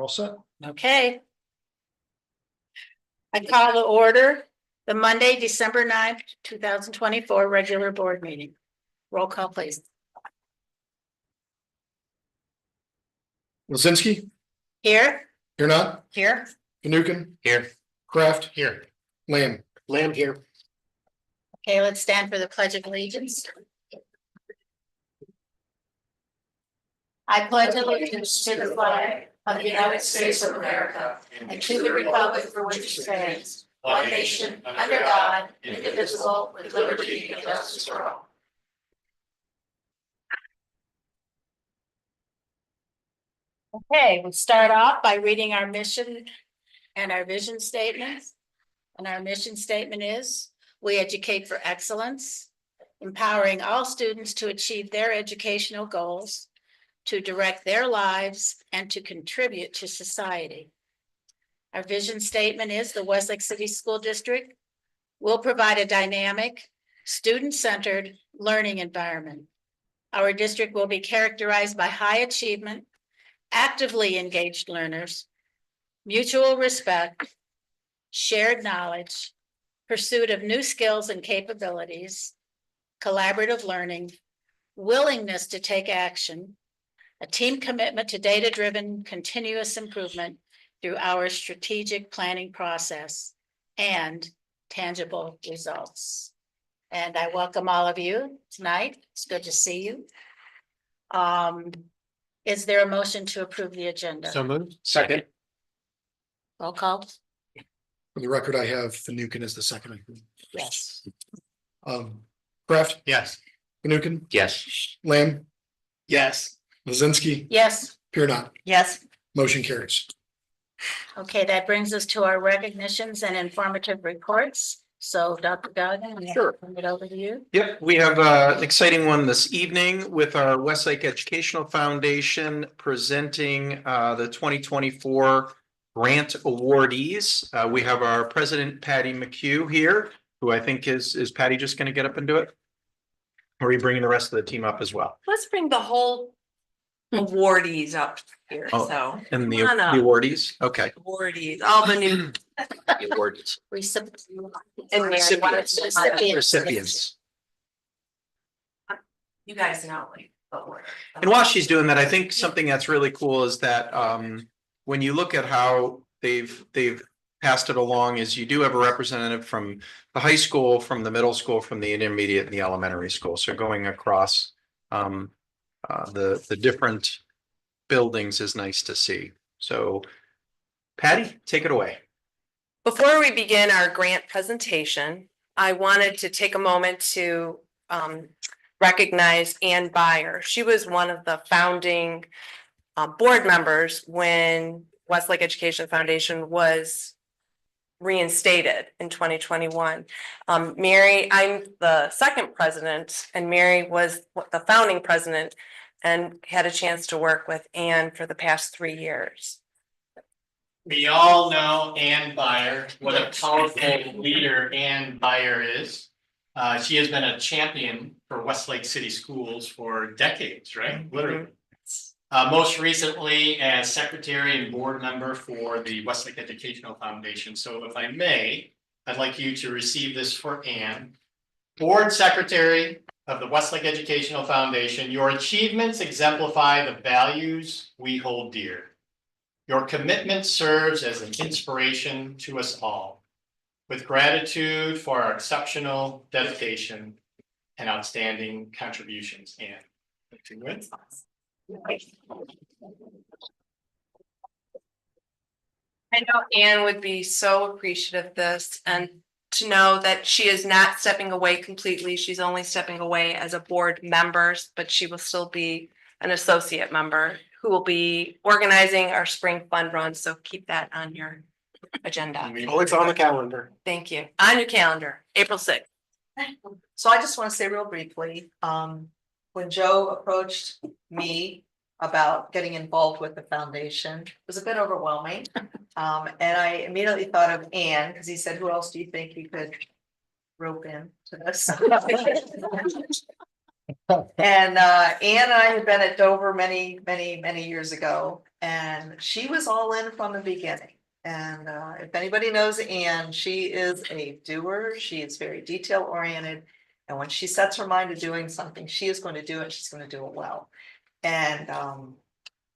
all set. Okay. I call to order the Monday, December 9th, 2024 regular board meeting. Roll call, please. Lizinski, Here. here not, Here. Fanukin, Here. Kraft, here, Lamb. Lamb here. Okay, let's stand for the Pledge of Allegiance. I pledge allegiance to the flag of the United States of America and to the republic for which it stands, one nation, under God, indivisible, with liberty and justice for all. Okay, we'll start off by reading our mission and our vision statements. And our mission statement is, we educate for excellence, empowering all students to achieve their educational goals, to direct their lives, and to contribute to society. Our vision statement is the Westlake City School District will provide a dynamic, student-centered learning environment. Our district will be characterized by high achievement, actively engaged learners, mutual respect, shared knowledge, pursuit of new skills and capabilities, collaborative learning, willingness to take action, a team commitment to data-driven continuous improvement through our strategic planning process, and tangible results. And I welcome all of you tonight. It's good to see you. Is there a motion to approve the agenda? So moved. Second. Roll call. For the record, I have Fanukin as the second. Yes. Kraft, Yes. Fanukin, Yes. Lamb, Yes. Lizinski, Yes. here not, Yes. motion carries. Okay, that brings us to our recognitions and informative reports. So Dr. Goggin, Sure. turn it over to you. Yep, we have an exciting one this evening with our Westlake Educational Foundation presenting the 2024 grant awardees. We have our president, Patty McHugh, here, who I think is Patty just going to get up and do it? Or are you bringing the rest of the team up as well? Let's bring the whole awardees up here, Oh, so. And the Come on up. awardees? Okay. Awardees, all the new. The awardees. And Recipients. You guys know, like, the order. And while she's doing that, I think something that's really cool is that when you look at how they've passed it along, is you do have a representative from the high school, from the middle school, from the intermediate and the elementary school. So going across the different buildings is nice to see. So Patty, take it away. Before we begin our grant presentation, I wanted to take a moment to recognize Ann Byer. She was one of the founding board members when Westlake Education Foundation was reinstated in 2021. Mary, I'm the second president, and Mary was the founding president and had a chance to work with Ann for the past 3 years. We all know Ann Byer, what a powerful leader Ann Byer is. She has been a champion for Westlake City Schools for decades, right? Literally. Most recently as secretary and board member for the Westlake Educational Foundation. So if I may, I'd like you to receive this for Ann. Board Secretary of the Westlake Educational Foundation, your achievements exemplify the values we hold dear. Your commitment serves as an inspiration to us all. With gratitude for our exceptional dedication and outstanding contributions. Ann, if you would. I know Ann would be so appreciative of this, and to know that she is not stepping away completely. She's only stepping away as a board member, but she will still be an associate member who will be organizing our spring fund run. So keep that on your agenda. Always on the calendar. Thank you. On your calendar, April 6th. So I just want to say real briefly, when Joe approached me about getting involved with the foundation, it was a bit overwhelming. And I immediately thought of Ann, because he said, who else do you think you could rope in to this? And Ann and I had been at Dover many years ago. And she was all in from the beginning. And if anybody knows Anne, she is a doer. She is very detail oriented. And when she sets her mind to doing something, she is going to do it. She's going to do it well. And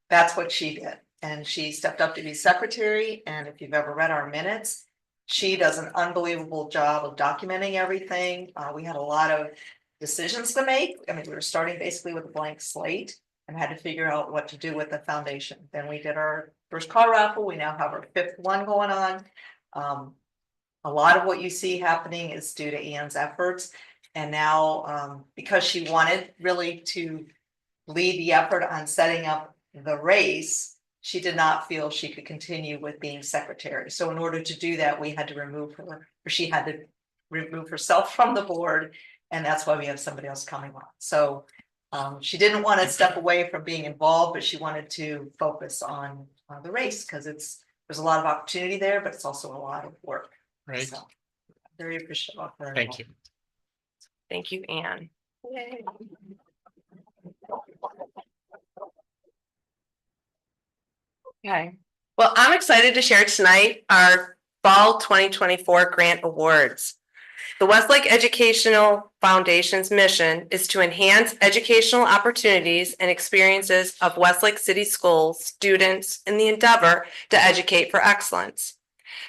that's what she did. And she stepped up to be secretary. And if you've ever read our minutes, she does an unbelievable job of documenting everything. We had a lot of decisions to make. I mean, we were starting basically with a blank slate and had to figure out what to do with the foundation. Then we did our first car raffle. We now have our 5th one going on. A lot of what you see happening is due to Anne's efforts. And now, because she wanted really to lead the effort on setting up the race, she did not feel she could continue with being secretary. So in order to do that, we had to remove her, or she had to remove herself from the board. And that's why we have somebody else coming on. So she didn't want to step away from being involved, but she wanted to focus on the race because there's a lot of opportunity there, but it's also a lot of work. Right. So very appreciative of her. Thank you. Thank you, Anne. Okay, well, I'm excited to share tonight our Fall 2024 Grant Awards. The Westlake Educational Foundation's mission is to enhance educational opportunities and experiences of Westlake City Schools students in the endeavor to educate for excellence.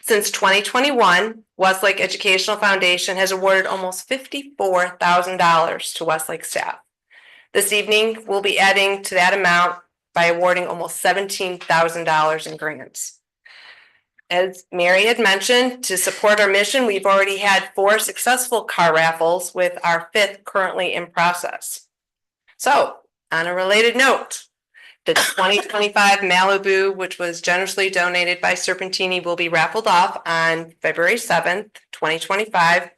Since 2021, Westlake Educational Foundation has awarded almost $54,000 to Westlake staff. This evening, we'll be adding to that amount by awarding almost $17,000 in grants. As Mary had mentioned, to support our mission, we've already had 4 successful car raffles with our 5th currently in process. So, on a related note, the 2025 Malibu, which was generously donated by Serpentini, will be raffled off on February 7th, 2025.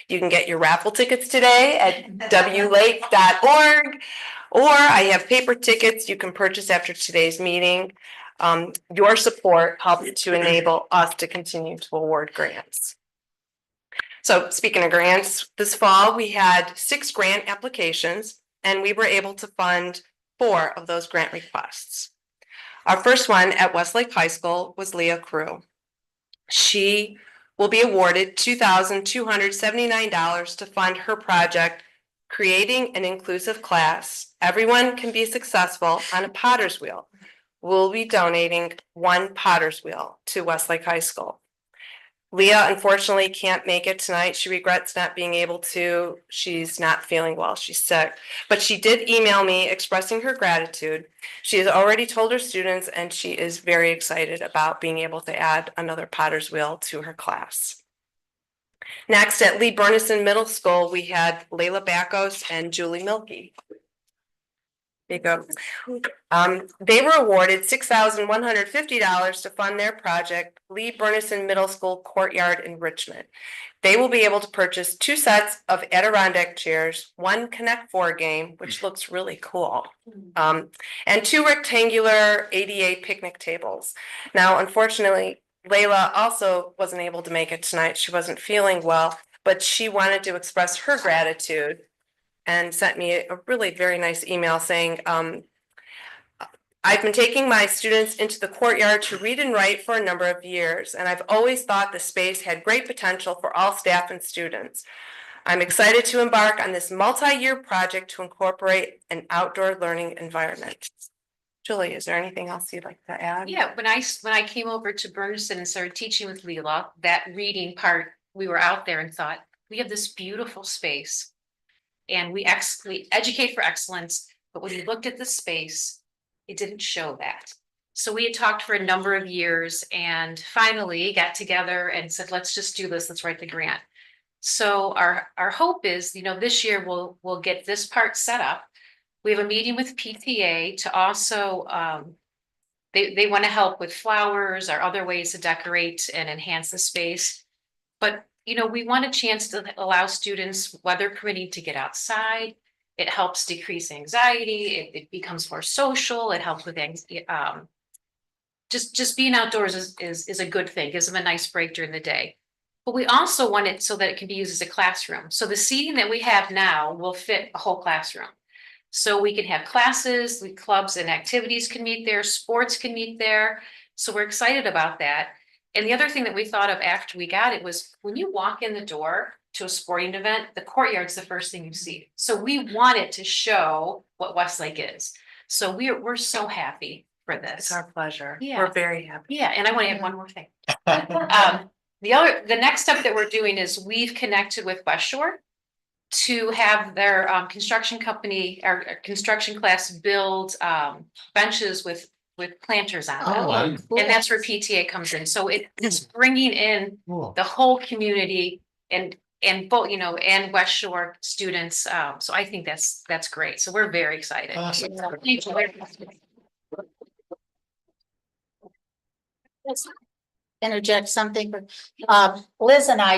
You can get your raffle tickets today at wlake.org, or I have paper tickets you can purchase after today's meeting. Your support helps to enable us to continue to award grants. So speaking of grants, this fall we had 6 grant applications and we were able to fund 4 of those grant requests. Our first one at Westlake High School was Leah Crew. She will be awarded $2,279 to fund her project, Creating an Inclusive Class. Everyone can be successful on a potter's wheel. We'll be donating 1 potter's wheel to Westlake High School. Leah unfortunately can't make it tonight. She regrets not being able to. She's not feeling well. She's sick. But she did email me expressing her gratitude. She has already told her students and she is very excited about being able to add another potter's wheel to her class. Next, at Lee Burnison Middle School, we had Layla Backos and Julie Milkey. There you go. They were awarded $6,150 to fund their project, Lee Burnison Middle School Courtyard Enrichment. They will be able to purchase 2 sets of Adirondack chairs, 1 Connect 4 game, which looks really cool, and 2 rectangular ADA picnic tables. Now, unfortunately, Layla also wasn't able to make it tonight. She wasn't feeling well, but she wanted to express her gratitude and sent me a really very nice email saying, I've been taking my students into the courtyard to read and write for a number of years, and I've always thought the space had great potential for all staff and students. I'm excited to embark on this multi-year project to incorporate an outdoor learning environment. Julie, is there anything else you'd like to add? Yeah, when I came over to Bernison and started teaching with Leela, that reading part, we were out there and thought, we have this beautiful space. And we educate for excellence, but when you looked at the space, it didn't show that. So we had talked for a number of years and finally got together and said, let's just do this, let's write the grant. So our hope is, this year we'll get this part set up. We have a meeting with PTA to also, they want to help with flowers or other ways to decorate and enhance the space. But we want a chance to allow students, weather permitting, to get outside. It helps decrease anxiety. It becomes more social. It helps with just being outdoors is a good thing. Gives them a nice break during the day. But we also want it so that it can be used as a classroom. So the seating that we have now will fit a whole classroom. So we can have classes, clubs and activities can meet there, sports can meet there. So we're excited about that. And the other thing that we thought of after we got it was when you walk in the door to a sporting event, the courtyard's the first thing you see. So we wanted to show what Westlake is. So we're so happy for this. It's our pleasure. Yeah. We're very happy. Yeah, and I want to add one more thing. The next step that we're doing is we've connected with West Shore to have their construction company, our construction class build benches with planters on them. wow. And that's where PTA comes in. So it's bringing in Cool. the whole community and both, and West Shore students. So I think that's great. So we're very excited. Awesome. Thank you very much. Interject something, Liz and I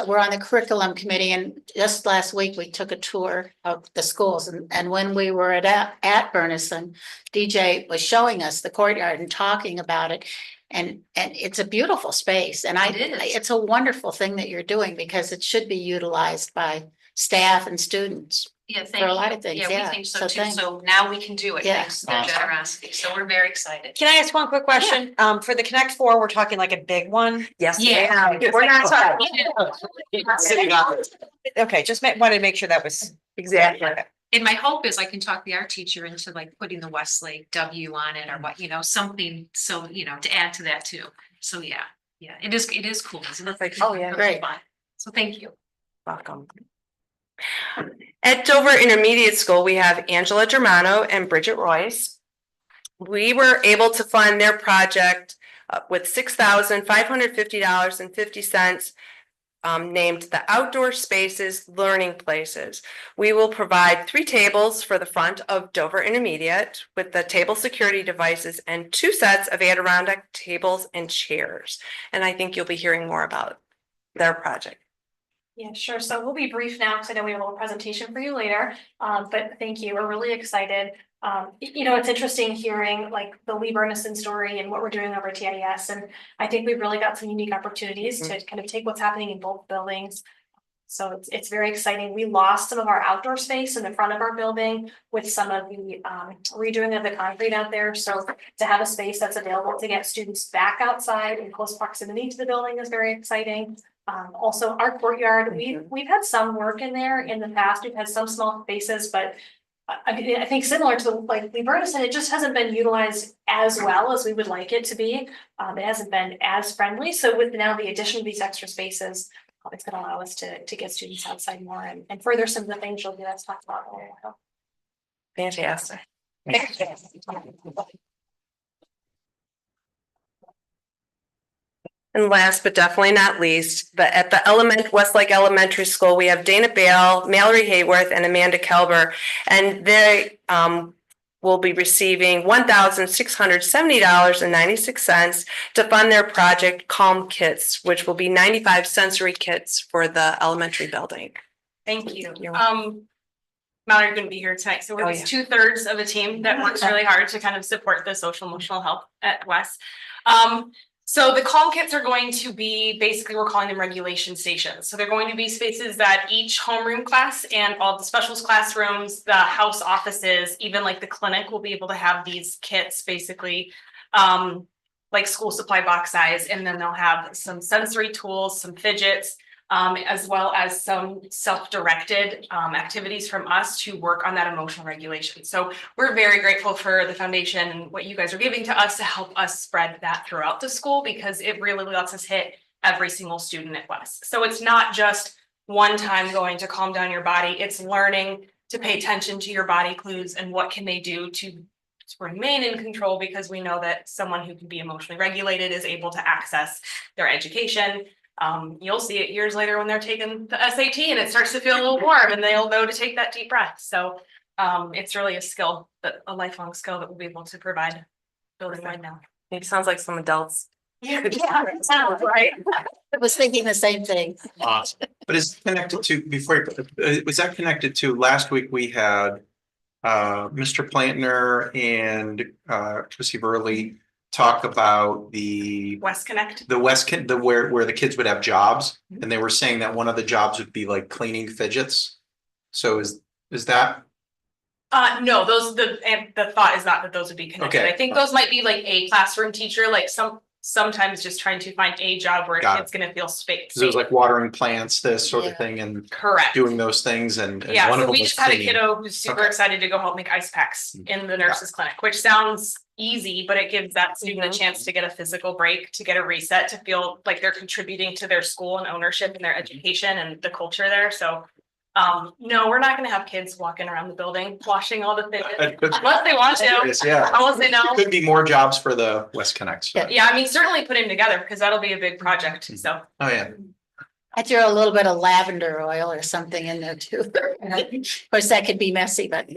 were on the curriculum committee, and just last week we took a tour of the schools, and when we were at Bernison, DJ was showing us the courtyard and talking about it. And it's a beautiful space, and It is. it's a wonderful thing that you're doing, because it should be utilized by staff and students. Yeah, For a lot of things, We yeah. think so So too. thanks. So now we can do it. Yeah. Thanks to their generosity. So we're very excited. Can I ask one quick question? For the Connect Four, we're talking like a big one. Yes. Yeah. We're not talking. Okay, just wanted to make sure that was. Exactly. And my hope is I can talk the art teacher into like putting the Westlake W on it or what, something, so, to add to that too. So, yeah, it is cool. It looks like. Oh, yeah. Great. So thank you. Welcome. At Dover Intermediate School, we have Angela Germano and Bridget Royce. We were able to fund their project with $6,550.50, named the Outdoor Spaces Learning Places. We will provide 3 tables for the front of Dover Intermediate with the table security devices and 2 sets of Adirondack tables and chairs. And I think you'll be hearing more about their project. Yeah, sure. So we'll be brief now because I know we have a little presentation for you later. But thank you. We're really excited. It's interesting hearing like the Lee Bernison story and what we're doing over at TIS. And I think we've really got some unique opportunities to kind of take what's happening in both buildings. So it's very exciting. We lost some of our outdoor space in the front of our building with some of the redoing of the concrete out there. So to have a space that's available to get students back outside in close proximity to the building is very exciting. Also our courtyard, we've had some work in there in the past. We've had some small spaces, but I think similar to like Lee Bernison, it just hasn't been utilized as well as we would like it to be. It hasn't been as friendly. So with now the addition of these extra spaces, it's going to allow us to get students outside more and further some of the things you'll hear us talk about in a while. Fantastic. And last but definitely not least, but at the Westlake Elementary School, we have Dana Bale, Mallory Hayworth, and Amanda Kelber, and they will be receiving $1,670.96 to fund their project Calm Kits, which will be 95 sensory kits for the elementary building. Thank you. You're Mallory couldn't be here tonight, so we're Oh, just yeah. 2/3 of a team that works really hard to kind of support the social emotional health at West. So the Calm Kits are going to be basically, we're calling them regulation stations. So they're going to be spaces that each homeroom class and all the specials classrooms, the house offices, even like the clinic will be able to have these kits basically like school supply box size. And then they'll have some sensory tools, some fidgets, as well as some self-directed activities from us to work on that emotional regulation. So we're very grateful for the foundation and what you guys are giving to us to help us spread that throughout the school, because it really lets us hit every single student at West. So it's not just one time going to calm down your body, it's learning to pay attention to your body clues and what can they do to remain in control, because we know that someone who can be emotionally regulated is able to access their education. You'll see it years later when they're taking the SAT and it starts to feel a little warm and they'll know to take that deep breath. So it's really a skill, a lifelong skill that we'll be able to provide building right now. It sounds like some adults. Yeah, it sounds right. I was thinking the same thing. Awesome. But is it connected to, was that connected to last week we had Mr. Plantner and Chrissy Burley talk about the West Connect. where the kids would have jobs, and they were saying that one of the jobs would be like cleaning fidgets. So is that No, and the thought is not that those would be connected. Okay. I think those might be like a classroom teacher, like sometimes just trying to find a job where Got it. it's gonna feel space. Cause it was like watering plants, this sort of Yeah. thing, and Correct. doing those things, and Yeah, one of so them we was just had a cleaning. kiddo who's super Okay. excited to go help make ice packs in the nurse's clinic, which sounds easy, but it gives that student a chance to get a physical break, to get a reset, to feel like they're contributing to their school and ownership and their education and the culture there. So no, we're not gonna have kids walking around the building, washing all the things, unless they want to, Yes, yeah. unless they know. Could be more jobs for the West Connects. Yeah. Yeah, I mean, certainly put him together because that'll be a big project, so. Oh, yeah. I throw a little bit of lavender oil or something in there too. Of course, that could be messy, but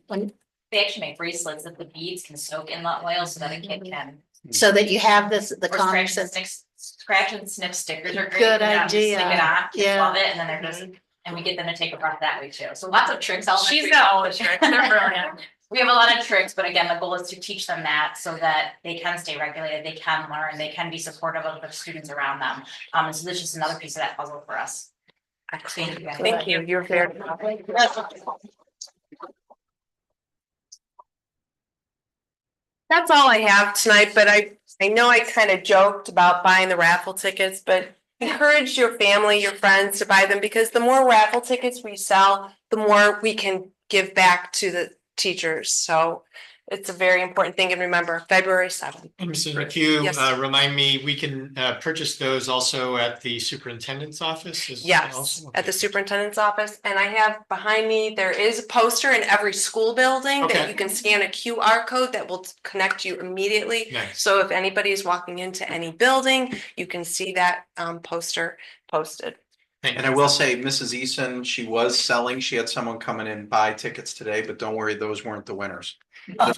when, They actually make bracelets that the beads can soak in the oil so that a kid can. so that you have this, the Or scratch and concept. scratch and sniff stickers are great. Good You know, just idea. Stick it on, kids Yeah. love it, and then they're just, and we get them to take a breath that way too. So lots of tricks. Elementary She's got all the school. tricks, they're brilliant. We have a lot of tricks, but again, the goal is to teach them that so that they can stay regulated, they can learn, they can be supportive of the students around them. And so this is just another piece of that puzzle for us. Thank you. Thank you. You're very. That's all I have tonight, but I know I kind of joked about buying the raffle tickets, but encourage your family, your friends to buy them, because the more raffle tickets we sell, the more we can give back to the teachers. So it's a very important thing. And remember, February 7th. Anderson, if you Yes. remind me, we can purchase those also at the superintendent's office? Yes, at the superintendent's office. And I have behind me, there is a poster in every school building that Okay. you can scan a QR code that will connect you immediately. Nice. So if anybody is walking into any building, you can see that poster posted. Thank And I will say, Mrs. Eason, she was selling, she had someone coming in buy tickets today, but don't worry, those weren't the winners. I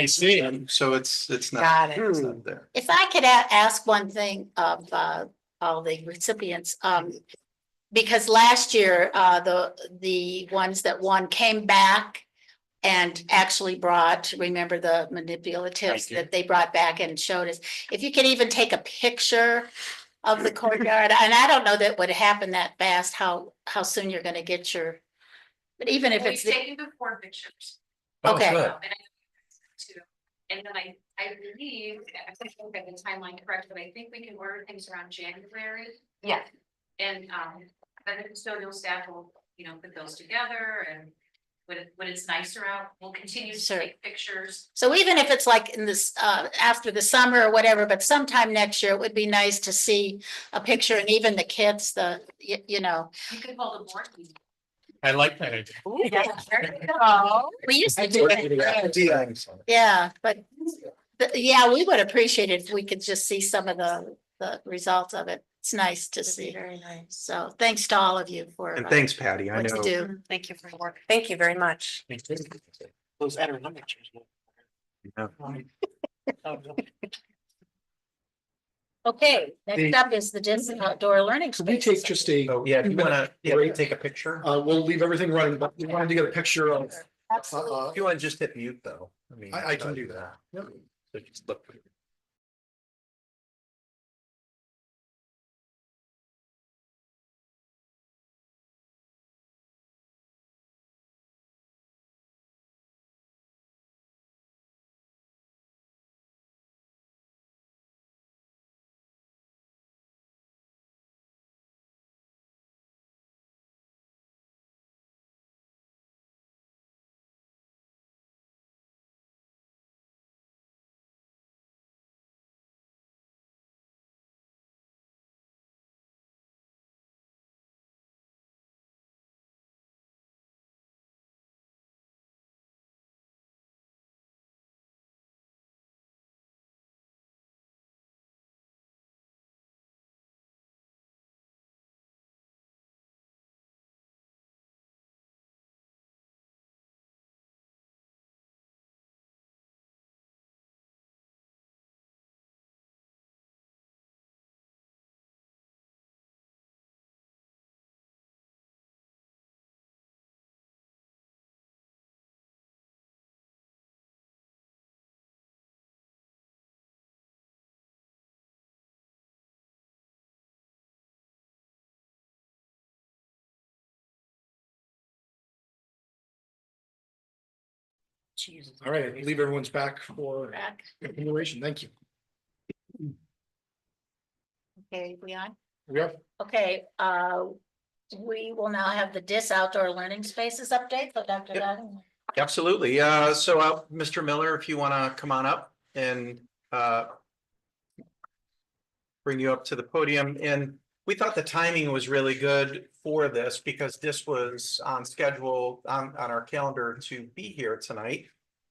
see. So it's not. Got it. It's not there. If I could ask one thing of all the recipients, because last year, the ones that won came back and actually brought, remember the manipulatives that they brought back and showed us. If you could even take a picture of the courtyard, and I don't know that would happen that fast, how soon you're gonna get your, but even if it's, taken before pictures. okay, And then I believe, I think I've got the timeline correct, but I think we can order things around January. Yeah. And then the custodial staff will, put those together, and when it's nicer out, we'll continue to Sure. take pictures. so even if it's like in this, after the summer or whatever, but sometime next year, it would be nice to see a picture, and even the kids, you know. You could hold a board meeting. I like that idea. We used to do it. Yeah, but, yeah, we would appreciate it if we could just see some of the results of it. It's nice to see. Very nice. So thanks to all of you for. And thanks, Patty. I What to know. do. Thank you for your work. Thank you very much. Those agronomic. Okay, next up is the Denson Outdoor Learning Could we Spaces. take just a, Oh, yeah, if you wanna, take a picture. we'll leave everything running, but we wanted to get a picture of. Absolutely. If you wanna just hit mute though. I can do that. Yep. So just look. All right, I believe everyone's back for Back. continuation. Thank you. Okay, Leon? Yeah. Okay, we will now have the outdoor learning spaces update, so Dr. Yep. Dunn. Absolutely. So Mr. Miller, if you want to come on up and bring you up to the podium. And we thought the timing was really good for this because this was on schedule on our calendar to be here tonight.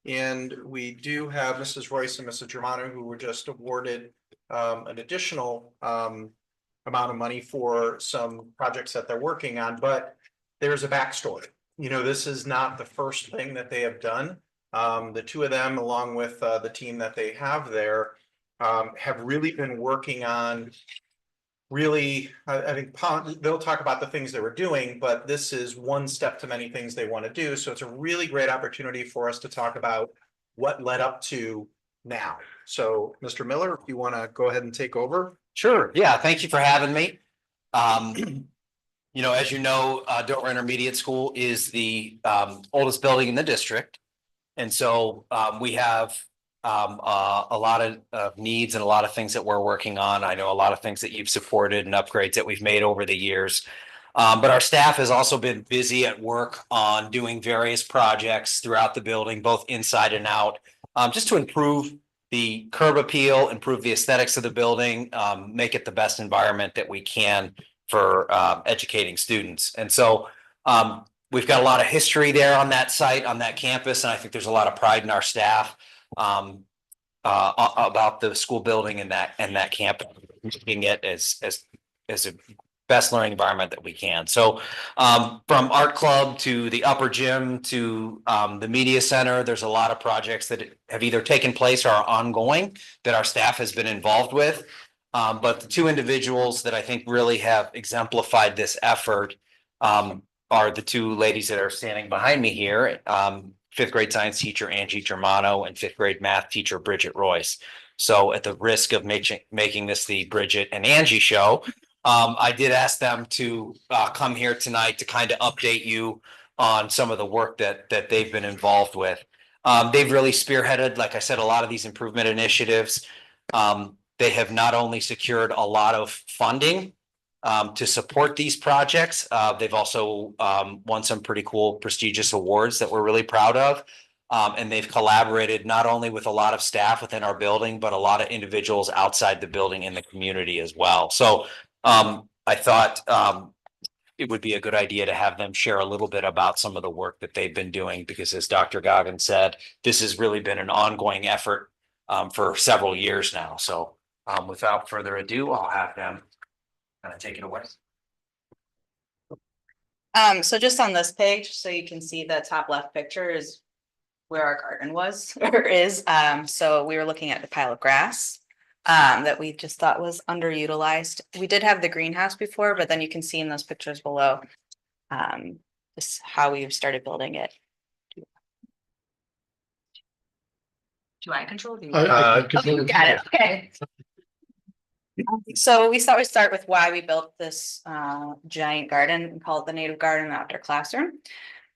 And we do have Mrs. Royce and Mrs. Germano, who were just awarded an additional amount of money for some projects that they're working on, but there's a backstory. You know, this is not the first thing that they have done. The two of them, along with the team that they have there, have really been working on really, I think they'll talk about the things they were doing, but this is one step to many things they want to do. So it's a really great opportunity for us to talk about what led up to now. So Mr. Miller, if you want to go ahead and take over. Sure. Yeah. Thank you for having me. You know, as you know, Dover Intermediate School is the oldest building in the district. And so we have a lot of needs and a lot of things that we're working on. I know a lot of things that you've supported and upgrades that we've made over the years. But our staff has also been busy at work on doing various projects throughout the building, both inside and out, just to improve the curb appeal, improve the aesthetics of the building, make it the best environment that we can for educating students. And so we've got a lot of history there on that site, on that campus, and I think there's a lot of pride in our staff about the school building and that campus, making it as a best learning environment that we can. So from art club to the upper gym to the media center, there's a lot of projects that have either taken place or are ongoing that our staff has been involved with. But the two individuals that I think really have exemplified this effort are the two ladies that are standing behind me here. Fifth grade science teacher Angie Germano and fifth grade math teacher Bridget Royce. So at the risk of making this the Bridget and Angie show, I did ask them to come here tonight to kind of update you on some of the work that they've been involved with. They've really spearheaded, like I said, a lot of these improvement initiatives. They have not only secured a lot of funding to support these projects, they've also won some pretty cool prestigious awards that we're really proud of. And they've collaborated not only with a lot of staff within our building, but a lot of individuals outside the building in the community as well. So I thought it would be a good idea to have them share a little bit about some of the work that they've been doing, because as Dr. Goggins said, this has really been an ongoing effort for several years now. So without further ado, I'll have them kind of take it away. So just on this page, so you can see the top left picture is where our garden was or is. So we were looking at the pile of grass that we just thought was underutilized. We did have the greenhouse before, but then you can see in those pictures below this how we started building it. Do I control? Do you? I Okay, you got it. Okay. So we thought we'd start with why we built this giant garden and call it the Native Garden Outdoor Classroom.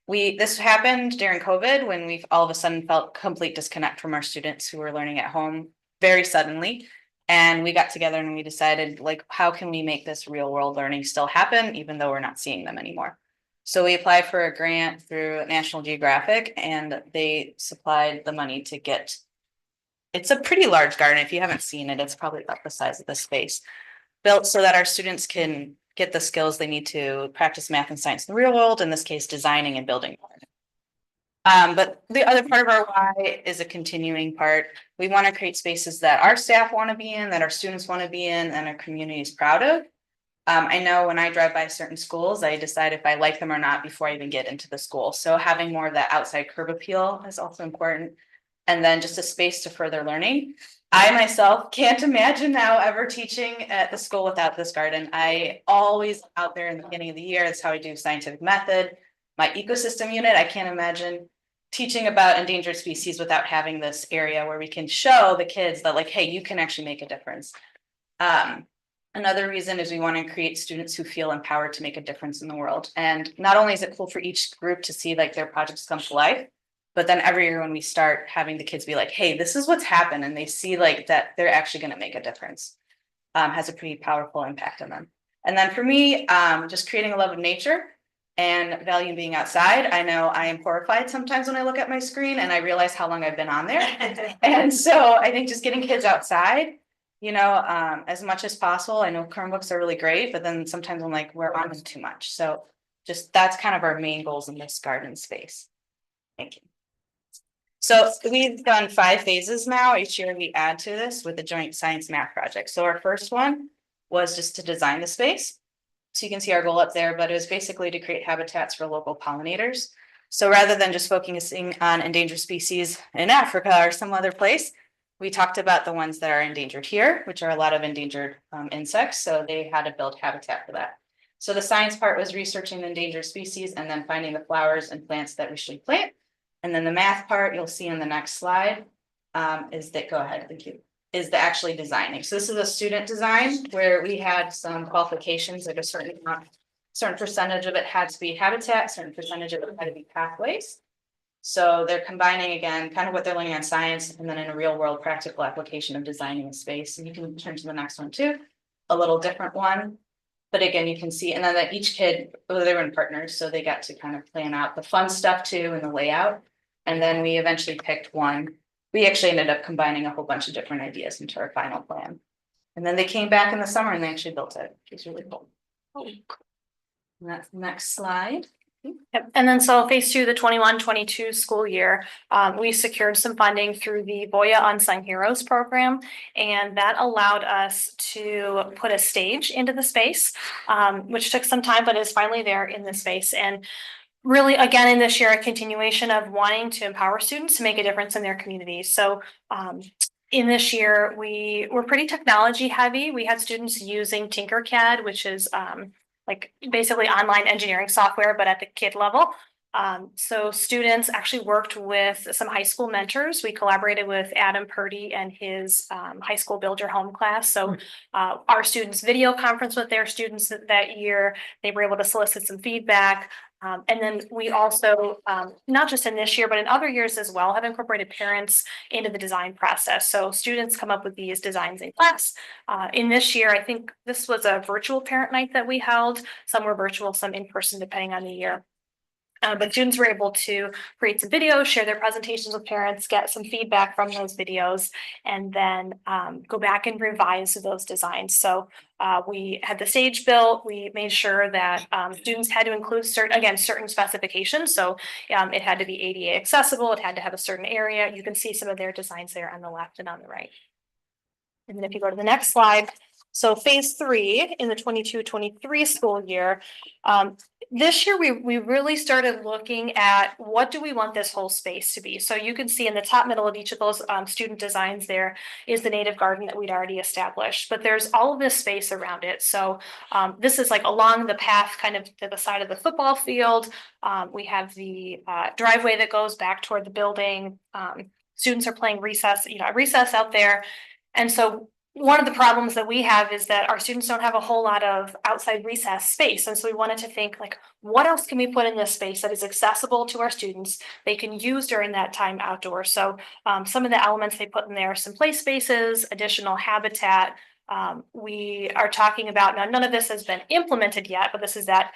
This happened during COVID when we've all of a sudden felt complete disconnect from our students who were learning at home very suddenly. And we got together and we decided, like, how can we make this real world learning still happen, even though we're not seeing them anymore? So we applied for a grant through National Geographic and they supplied the money to get. It's a pretty large garden. If you haven't seen it, it's probably about the size of this space, built so that our students can get the skills they need to practice math and science in the real world, in this case, designing and building. But the other part of our why is a continuing part. We want to create spaces that our staff want to be in, that our students want to be in, and our community is proud of. I know when I drive by certain schools, I decide if I like them or not before I even get into the school. So having more of that outside curb appeal is also important. And then just a space to further learning. I myself can't imagine now ever teaching at the school without this garden. I always out there in the beginning of the year, that's how I do scientific method. My ecosystem unit, I can't imagine teaching about endangered species without having this area where we can show the kids that, like, hey, you can actually make a difference. Another reason is we want to create students who feel empowered to make a difference in the world. And not only is it cool for each group to see like their projects come to life, But then every year when we start having the kids be like, hey, this is what's happened, and they see like that they're actually gonna make a difference. Has a pretty powerful impact on them. And then for me, just creating a love of nature and value being outside. I know I am horrified sometimes when I look at my screen and I realize how long I've been on there. And so I think just getting kids outside, as much as possible. I know Chromebooks are really great, but then sometimes I'm like, we're on them too much. So just that's kind of our main goals in this garden space. Thank you. So we've done 5 phases now. Each year we add to this with a joint science math project. So our first one was just to design the space. So you can see our goal up there, but it was basically to create habitats for local pollinators. So rather than just focusing on endangered species in Africa or some other place, we talked about the ones that are endangered here, which are a lot of endangered insects. So they had to build habitat for that. So the science part was researching the endangered species and then finding the flowers and plants that we should plant. And then the math part you'll see in the next slide is that, go ahead, thank you, is the actually designing. So this is a student design where we had some qualifications at a certain percentage of it had to be habitat, certain percentage of it had to be pathways. So they're combining again, kind of what they're learning on science and then in a real world practical application of designing a space. And you can turn to the next one too, a little different one. But again, you can see, and then that each kid, they were in partners, so they got to kind of plan out the fun stuff too and the layout. And then we eventually picked one. We actually ended up combining a whole bunch of different ideas into our final plan. And then they came back in the summer and they actually built it. It's really cool. And that's the next slide. Yep. And then so phase 2, the 21-22 school year, we secured some funding through the Boya Unsung Heroes program, and that allowed us to put a stage into the space, which took some time, but is finally there in the space. And really, again, in this year, a continuation of wanting to empower students to make a difference in their communities. So in this year, we were pretty technology heavy. We had students using Tinkercad, which is like basically online engineering software, but at the kid level. So students actually worked with some high school mentors. We collaborated with Adam Purdy and his high school Build Your Home class. So our students video conference with their students that year. They were able to solicit some feedback. And then we also, not just in this year, but in other years as well, have incorporated parents into the design process. So students come up with these designs in class. In this year, I think this was a virtual parent night that we held. Some were virtual, some in person, depending on the year. But students were able to create some videos, share their presentations with parents, get some feedback from those videos, and then go back and revise those designs. So we had the stage built. We made sure that students had to include certain specifications. So it had to be ADA accessible. It had to have a certain area. You can see some of their designs there on the left and on the right. And then if you go to the next slide, so phase 3 in the 22-23 school year, this year we really started looking at what do we want this whole space to be. So you can see in the top middle of each of those student designs there is the native garden that we'd already established, but there's all of this space around it. So this is like along the path kind of to the side of the football field. We have the driveway that goes back toward the building. Students are playing recess out there. And so one of the problems that we have is that our students don't have a whole lot of outside recess space. And so we wanted to think like, what else can we put in this space that is accessible to our students? They can use during that time outdoors. So some of the elements they put in there are some play spaces, additional habitat. We are talking about, now none of this has been implemented yet, but this is that,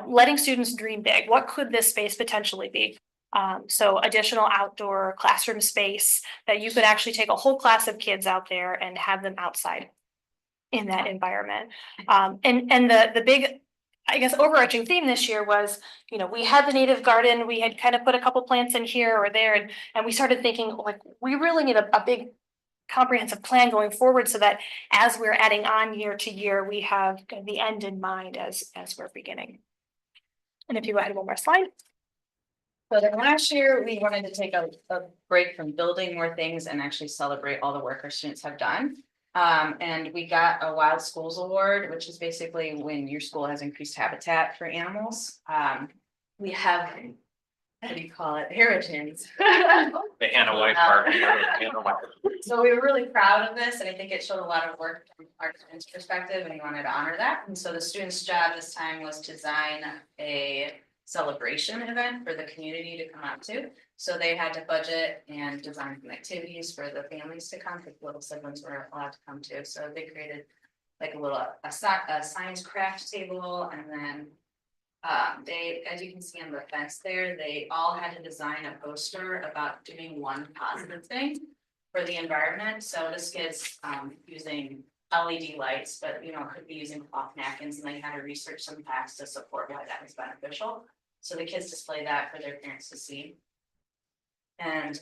letting students dream big. What could this space potentially be? So additional outdoor classroom space that you could actually take a whole class of kids out there and have them outside in that environment. And the big, I guess, overarching theme this year was, we had the native garden, we had kind of put a couple plants in here or there, and we started thinking like, we really need a big comprehensive plan going forward so that as we're adding on year to year, we have the end in mind as we're beginning. And if you go ahead one more slide. So then last year, we wanted to take a break from building more things and actually celebrate all the work our students have done. And we got a Wild Schools Award, which is basically when your school has increased habitat for animals. We have, how do you call it, heritage. The Hannah White Park. So we were really proud of this, and I think it showed a lot of work from our students' perspective, and we wanted to honor that. And so the students' job this time was to design a celebration event for the community to come out to. So they had to budget and design some activities for the families to come, because little siblings were allowed to come too. So they created like a science craft table, and then they, as you can see on the fence there, they all had to design a poster about doing one positive thing for the environment. So this kid's using LED lights, but could be using cloth napkins, and they had to research some facts to support why that was beneficial. So the kids display that for their parents to see. And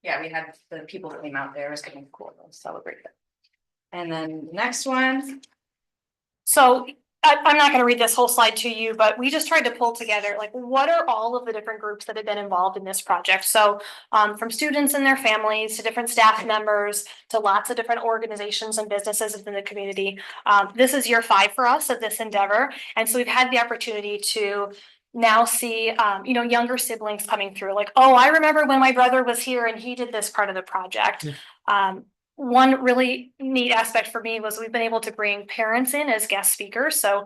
yeah, we had the people that came out there. It was kind of cool to celebrate it. And then next one. So I'm not gonna read this whole slide to you, but we just tried to pull together, like, what are all of the different groups that have been involved in this project? So from students and their families to different staff members to lots of different organizations and businesses within the community. This is year 5 for us of this endeavor. And so we've had the opportunity to now see, younger siblings coming through, like, oh, I remember when my brother was here and he did this part of the project. One really neat aspect for me was we've been able to bring parents in as guest speakers. So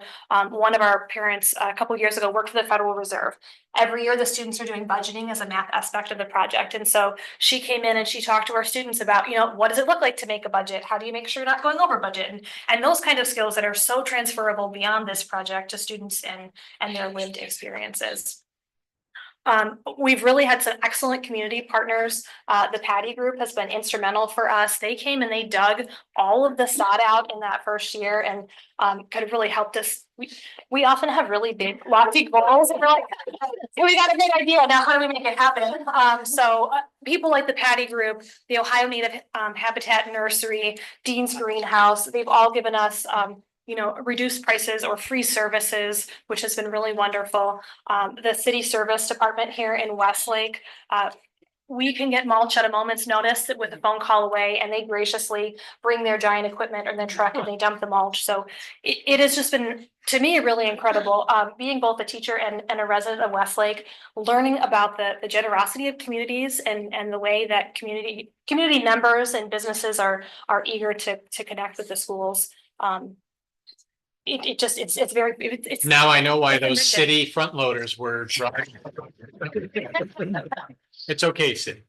one of our parents a couple years ago worked for the Federal Reserve. Every year the students are doing budgeting as a math aspect of the project. And so she came in and she talked to our students about, what does it look like to make a budget? How do you make sure you're not going over budget? And those kind of skills that are so transferable beyond this project to students and their lived experiences. We've really had some excellent community partners. The Patty Group has been instrumental for us. They came and they dug all of the sod out in that first year and kind of really helped us. We often have really big, lofty goals, and we're like, we got a big idea, now how do we make it happen? So people like the Patty Group, the Ohio Native Habitat Nursery, Dean's Greenhouse, they've all given us reduced prices or free services, which has been really wonderful. The city service department here in Westlake, we can get mulch at a moment's notice with a phone call away, and they graciously bring their giant equipment or their truck and they dump the mulch. So it has just been, to me, really incredible. Being both a teacher and a resident of Westlake, learning about the generosity of communities and the way that community members and businesses are eager to connect with the schools. It's very, it's. Now I know why those city front loaders were driving. It's okay, Sid.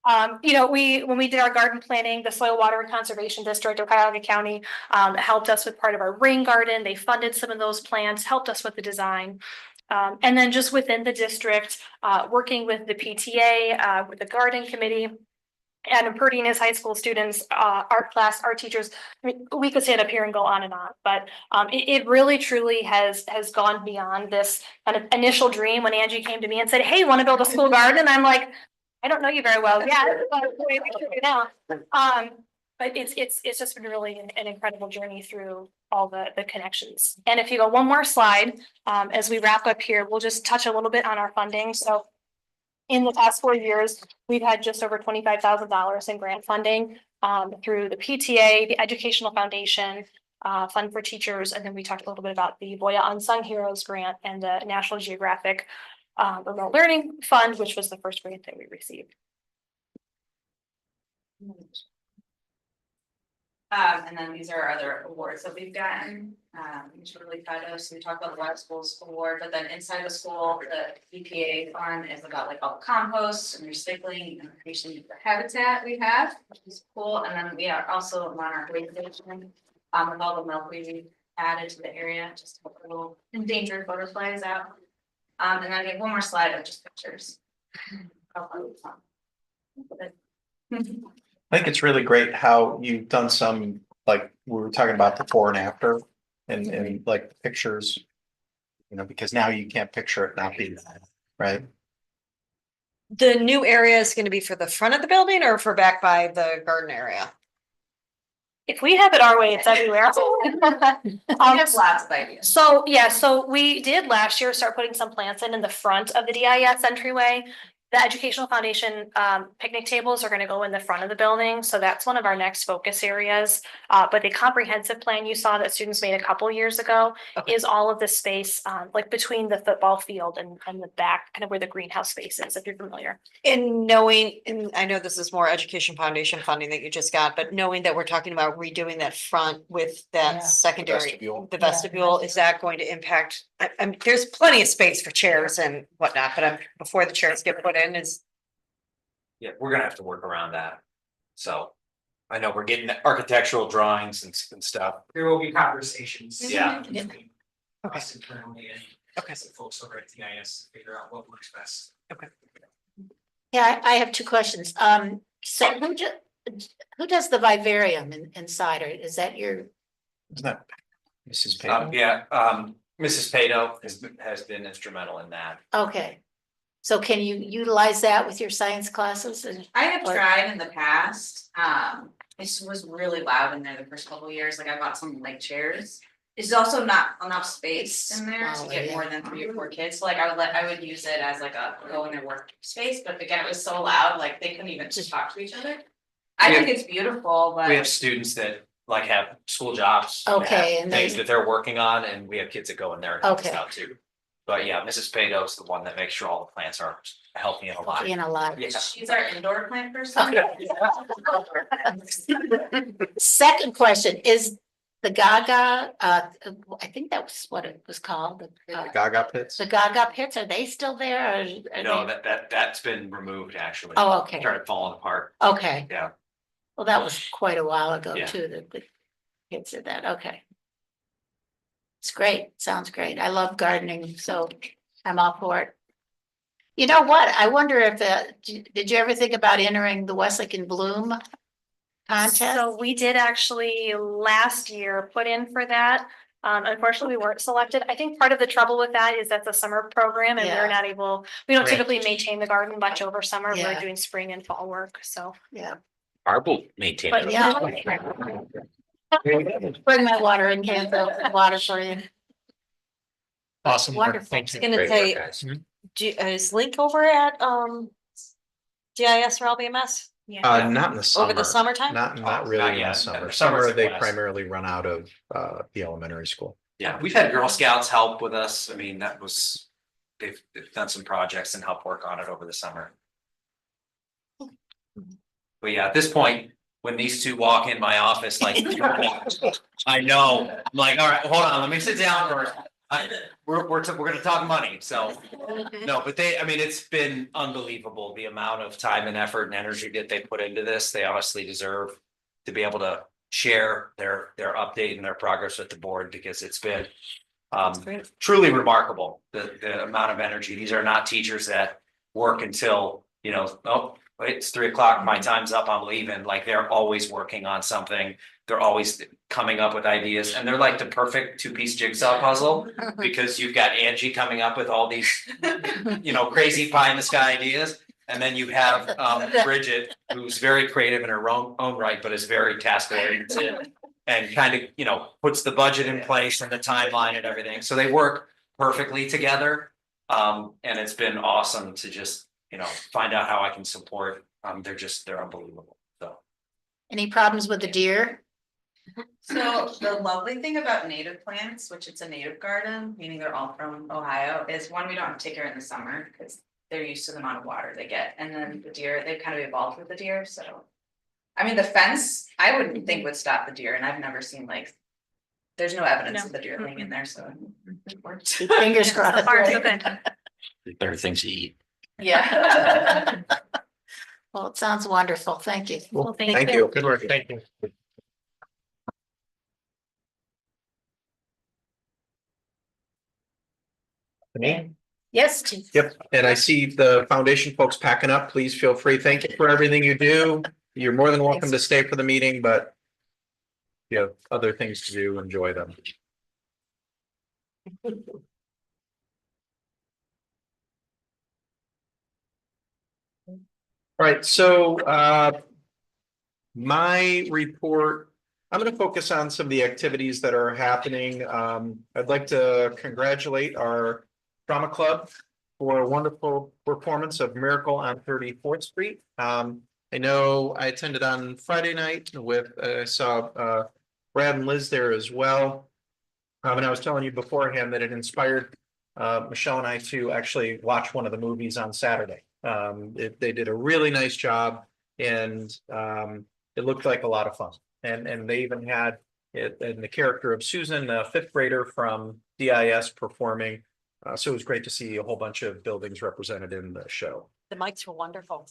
When we did our garden planning, the Soil, Water and Conservation District of Cuyahoga County helped us with part of our rain garden. They funded some of those plants, helped us with the design. And then just within the district, working with the PTA, with the garden committee, and Purdy's high school students, art class, art teachers, we could stand up here and go on, but it really truly has gone beyond this kind of initial dream when Angie came to me and said, hey, you want to build a school garden? And I'm like, I don't know you very well. Yeah, now. But it's just been really an incredible journey through all the connections. And if you go one more slide, as we wrap up here, we'll just touch a little bit on our funding. So in the past 4 years, we've had just over $25,000 in grant funding through the PTA, the Educational Foundation, Fund for Teachers, and then we talked a little bit about the Boya Unsung Heroes grant and the National Geographic Remote Learning Fund, which was the first grant that we received. And then these are our other awards that we've gotten, which we're really proud of. So we talked about the Lab Schools Award, but then inside the school, the EPA fund is about like all the compost and recycling and creation of the habitat we have, which is cool. And then we are also monarch waste station with all the milkweed we added to the area, just to put the little endangered butterflies out. And then I get one more slide of just pictures. I think it's really great how you've done some, like, we were talking about the before and after and like pictures, because now you can't picture it not being that, right? The new area is gonna be for the front of the building or for back by the garden area? If we have it our way, it's everywhere. We have lots of ideas. So we did last year start putting some plants in the front of the DIS entryway. The Educational Foundation picnic tables are going to go in the front of the building. So that's one of our next focus areas. But the comprehensive plan you saw that students made a couple years ago is all of the space like between the football field and the back, kind of where the greenhouse space is, if you're familiar. And knowing, and I know this is more Education Foundation funding that you just got, but knowing that we're talking about redoing that front with that secondary, Vestibule. the vestibule, is that going to impact there's plenty of space for chairs and whatnot, but before the chairs get put in is. Yeah, we're gonna have to work around that. So I know we're getting architectural drawings and stuff. There will be conversations. Yeah. Between Okay. us internally and Okay. the folks over at TIS to figure out what works best. Yeah, I have two questions. So who does the vivarium inside, or is that your, Isn't that Mrs. Payton? Mrs. Pato has been instrumental in that. okay. So can you utilize that with your science classes and? I have Or- tried in the past, it just was really loud in there the first couple of years, like I bought some like chairs. It's also not enough space in there to Smaller, get yeah. more than 3 or 4 kids, so like I would use it as like a go in their workspace, but again, it was so loud, like they couldn't even just talk to each other. I think it's beautiful, but. We have students that like have school jobs. Okay, have and things they- that they're working on, and we have kids that go in there and help us Okay. out too. But yeah, Mrs. Pato's the one that makes sure all the plants are healthy and alive. In a lot. Yeah. She's our indoor plant person. Second question, is the Gaga, I think that was what it was called, The Gaga pits? the Gaga pits, are they still there or? are No, they- that's been removed actually. Oh, okay, Started falling apart. okay. Yeah. Well, that was quite a while ago Yeah. too, that the kids did that, okay. It's great, sounds great. I love gardening, so I'm all for it. You know what? I wonder if, did you ever think about entering the Westlake in Bloom contest? So we did actually last year put in for that. Unfortunately, we weren't selected. I think part of the trouble with that is that's a summer program and Yeah. we're not able, we don't Right. typically maintain the garden much over summer. Yeah. We're doing spring and fall work, so. Yeah, Barb will maintain But it. yeah. Bring my water and cans of water for you. Awesome. work. Wonderful. Thank you. Gonna Great say, work, guys. is Link over at GIS or LBMS Not in the summer. over the summertime? Not Not really in the yet. summer. Summer's Summer, a they class. primarily run out of the elementary school. Yeah, we've had Girl Scouts help with us. I mean, they've done some projects and helped work on it over the summer. But yeah, at this point, when these two walk in my office, like, I know, I'm like, all right, hold on, let me sit down or. We're gonna talk money, so, no, but I mean, it's been unbelievable, the amount of time and effort and energy that they put into this. They honestly deserve to be able to share their update and their progress with the board, because it's been truly remarkable, the amount of energy. These are not teachers that work until, oh, it's 3 o'clock, my time's up, I'm leaving. Like, they're always working on something. They're always coming up with ideas, and they're like the perfect 2-piece jigsaw puzzle, because you've got Angie coming up with all these, crazy pie in the sky ideas. And then you have Bridget, who's very creative in her own right, but is very task oriented. And kind of, puts the budget in place and the timeline and everything. So they work perfectly together. And it's been awesome to just, find out how I can support. They're unbelievable. So. Any problems with the deer? So the lovely thing about native plants, which it's a native garden, meaning they're all from Ohio, is one, we don't have to take care in the summer because they're used to the amount of water they get. And then the deer, they've kind of evolved with the deer, so. I mean, the fence, I wouldn't think would stop the deer, and I've never seen there's no evidence of the deer laying in there, so. It worked. Fingers crossed. So far, so right? good. Better things to eat. Yeah. Well, it sounds wonderful. Thank you. Well, Thank you. Good work. Thank you. Me? Yes, Chief. Yep, and I see the foundation folks packing up. Please feel free. Thank you for everything you do. You're more than welcome to stay for the meeting, but if you have other things to do, enjoy them. All right, so my report, I'm going to focus on some of the activities that are happening. I'd like to congratulate our drama club for a wonderful performance of Miracle on 34th Street. I know I attended on Friday night with, I saw Brad and Liz there as well. And I was telling you beforehand that it inspired Michelle and I to actually watch one of the movies on Saturday. They did a really nice job, and it looked like a lot of fun. And they even had, in the character of Susan, a fifth grader from DIS performing. So it was great to see a whole bunch of buildings represented in the show. The mics were wonderful.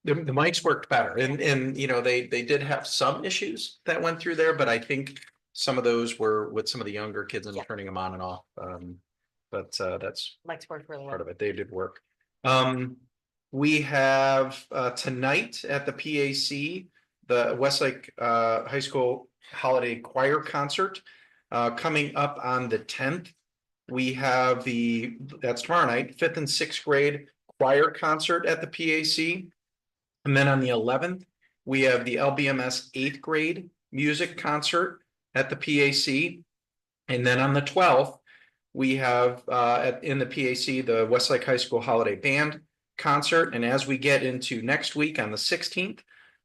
The mics worked better and, you know, they did have some issues that went through there, but I think some of those were with some of the younger kids and turning them on and off. But that's Mics worked really well. part of it. They did work. We have tonight at the PAC, the Westlake High School Holiday Choir Concert coming up on the 10th. We have that's tomorrow night, 5th and 6th grade choir concert at the PAC. And then on the 11th, we have the LBMS 8th grade music concert at the PAC. And then on the 12th, we have in the PAC, the Westlake High School Holiday Band concert. And as we get into next week on the 16th,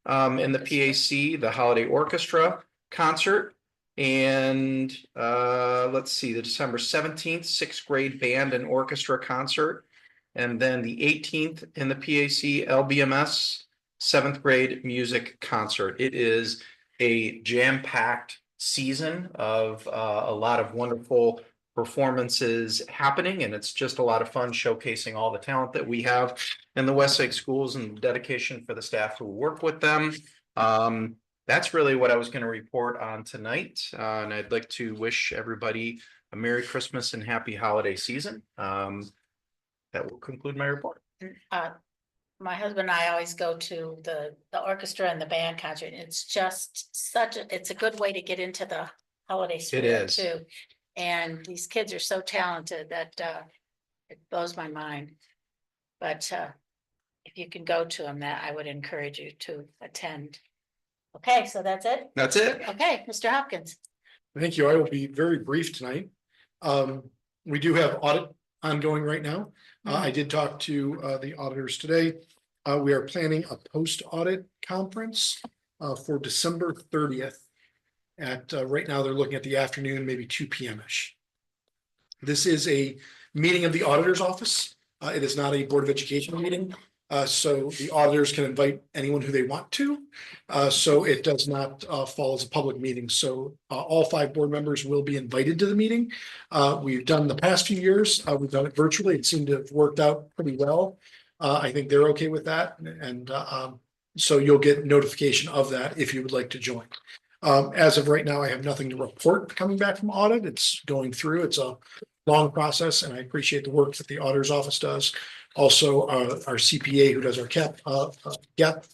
in the PAC, the Holiday Orchestra concert. And let's see, the December 17th, 6th grade band and orchestra concert. And then the 18th in the PAC, LBMS 7th grade music concert. It is a jam-packed season of a lot of wonderful performances happening, and it's just a lot of fun showcasing all the talent that we have in the Westlake schools and dedication for the staff who work with them. That's really what I was going to report on tonight, and I'd like to wish everybody a Merry Christmas and Happy Holiday season. That will conclude my report. My husband and I always go to the orchestra and the band concert. It's just it's a good way to get into the holiday spirit too. And these kids are so talented that it blows my mind. But if you can go to them, that I would encourage you to attend. Okay, so that's it? That's it. Okay, Mr. Hopkins. Thank you. I will be very brief tonight. We do have audit ongoing right now. I did talk to the auditors today. We are planning a post-audit conference for December 30th. At right now, they're looking at the afternoon, maybe 2 p.m.-ish. This is a meeting of the auditor's office. It is not a Board of Education meeting. So the auditors can invite anyone who they want to. So it does not fall as a public meeting. So all 5 board members will be invited to the meeting. We've done the past few years. We've done it virtually. It seemed to have worked out pretty well. I think they're okay with that. And so you'll get notification of that if you would like to join. As of right now, I have nothing to report coming back from audit. It's going through. It's a long process, and I appreciate the work that the auditor's office does. Also, our CPA who does our GAP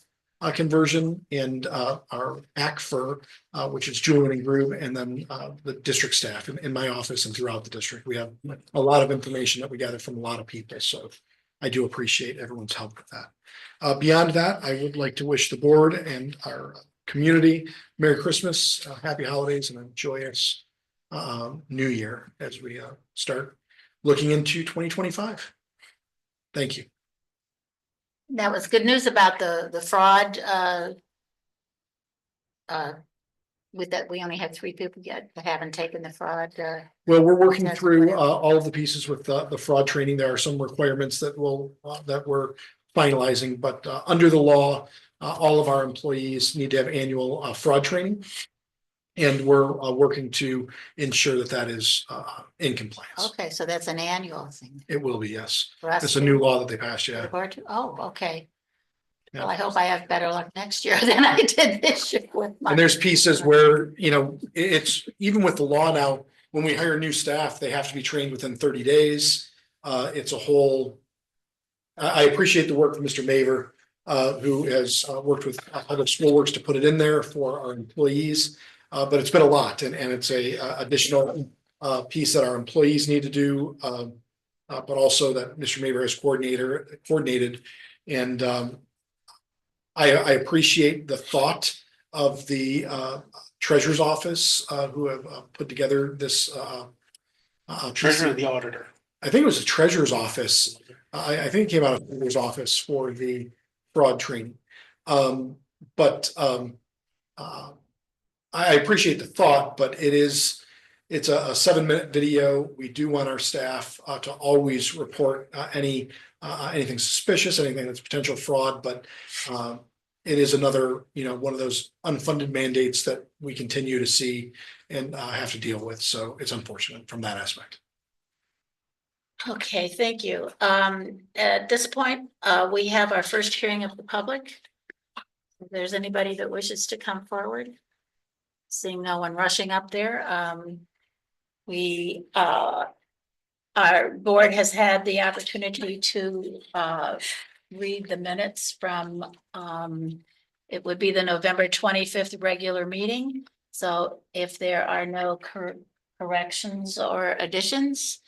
conversion, and our ACFR, which is Julian and Groove, and then the district staff in my office and throughout the district. We have a lot of information that we gather from a lot of people. So I do appreciate everyone's help with that. Beyond that, I would like to wish the board and our community Merry Christmas, Happy Holidays, and a joyous New Year as we start looking into 2025. Thank you. That was good news about the fraud. With that, we only have 3 people yet that haven't taken the fraud. Well, we're working through all of the pieces with the fraud training. There are some requirements that we're finalizing, but under the law, all of our employees need to have annual fraud training. And we're working to ensure that that is in compliance. Okay, so that's an annual thing. It will be, yes. For us It's a to new law that they passed, yeah. report to. Oh, okay. Yeah. Well, I hope I have better luck next year than I did this year with my. And there's pieces where, it's even with the law now, when we hire new staff, they have to be trained within 30 days. It's a whole, I appreciate the work of Mr. Maver, who has worked with other school works to put it in there for our employees. But it's been a lot, and it's a additional piece that our employees need to do, but also that Mr. Maver has coordinated. And I appreciate the thought of the treasurer's office who have put together this. Treasurer of the auditor. I think it was the treasurer's office. I think it came out of the treasurer's office for the fraud training. I appreciate the thought, but it's a 7-minute video. We do want our staff to always report anything suspicious, anything that's potential fraud, but it is another, one of those unfunded mandates that we continue to see and have to deal with. So it's unfortunate from that aspect. Okay, thank you. At this point, we have our first hearing of the public. If there's anybody that wishes to come forward. Seeing no one rushing up there, our board has had the opportunity to, read the minutes from, it would be the November 25th regular meeting. So if there are no corrections or additions,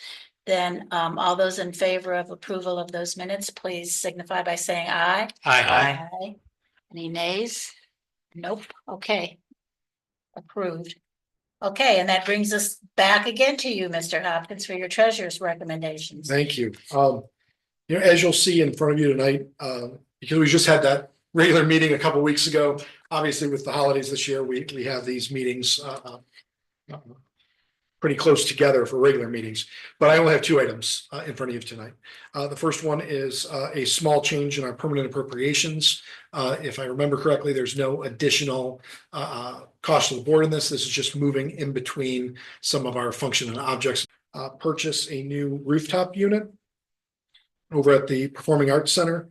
then, all those in favor of approval of those minutes, please signify by saying aye. Aye. Aye. Any nays? Nope. Okay. Approved. Okay, and that brings us back again to you, Mr. Hopkins, for your treasurer's recommendations. Thank you. As you'll see in front of you tonight, because we just had that regular meeting a couple weeks ago, obviously with the holidays this year, we have these meetings pretty close together for regular meetings, but I only have two items in front of you tonight. The first one is a small change in our permanent appropriations. If I remember correctly, there's no additional cost to the board in this. This is just moving in between some of our function and objects. Purchase a new rooftop unit over at the Performing Arts Center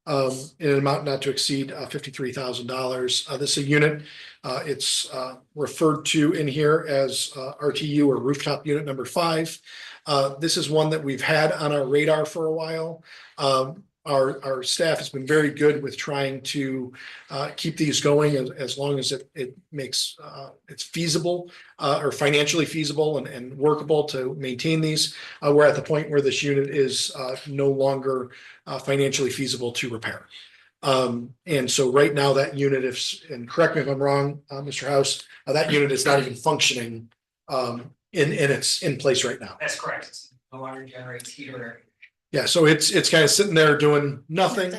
in an amount not to exceed $53,000. This is a unit. It's referred to in here as RTU or rooftop unit number 5. This is one that we've had on our radar for a while. Our staff has been very good with trying to keep these going as long as it makes it's feasible or financially feasible and workable to maintain these. We're at the point where this unit is no longer financially feasible to repair. And so right now that unit, and correct me if I'm wrong, Mr. House, that unit is not even functioning in place right now. That's correct. It's no longer generates heat or air. Yeah, so it's kind of sitting there doing nothing.